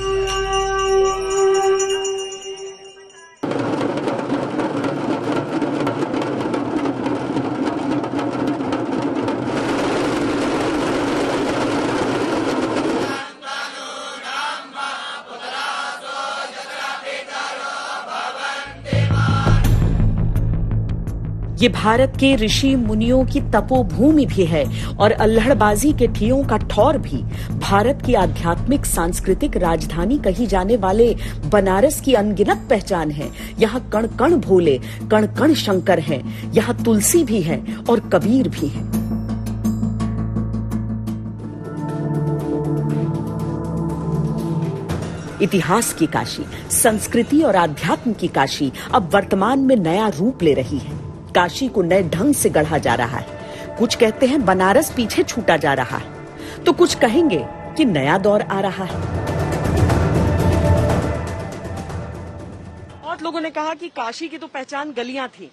ये भारत के ऋषि मुनियों की तपोभूमि भी है और अल्हड़बाजी के ठियों का ठौर भी। भारत की आध्यात्मिक सांस्कृतिक राजधानी कही जाने वाले बनारस की अनगिनत पहचान है। यहाँ कण कण भोले, कण कण शंकर हैं। यहाँ तुलसी भी है और कबीर भी है। इतिहास की काशी, संस्कृति और आध्यात्म की काशी अब वर्तमान में नया रूप ले रही है। काशी को नए ढंग से गढ़ा जा रहा है। कुछ कहते हैं बनारस पीछे छूटा जा रहा है, तो कुछ कहेंगे कि नया दौर आ रहा है। बहुत लोगों ने कहा कि काशी की तो पहचान गलियां थी,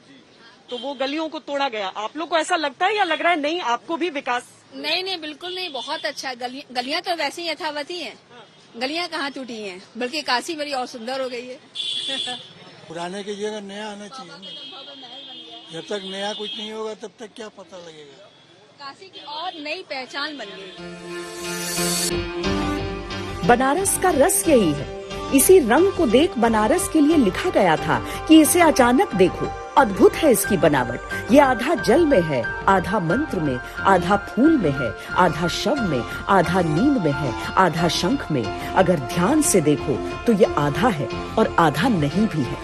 तो वो गलियों को तोड़ा गया। आप लोग को ऐसा लगता है या लग रहा है नहीं आपको भी विकास? नहीं, बिल्कुल नहीं, बहुत अच्छा। गलियां तो वैसे ही यथावत ही हैं। गलियां कहाँ टूटी हैं, बल्कि काशी बड़ी और सुंदर हो गई है। पुराने की जगह नया आना चाहिए। जब तक नया कुछ नहीं होगा तब तक क्या पता लगेगा। काशी की और नई पहचान बन गई। बनारस का रस यही है। इसी रंग को देख बनारस के लिए लिखा गया था कि इसे अचानक देखो, अद्भुत है इसकी बनावट। ये आधा जल में है, आधा मंत्र में, आधा फूल में है, आधा शव में, आधा नींद में है, आधा शंख में। अगर ध्यान से देखो तो ये आधा है और आधा नहीं भी है।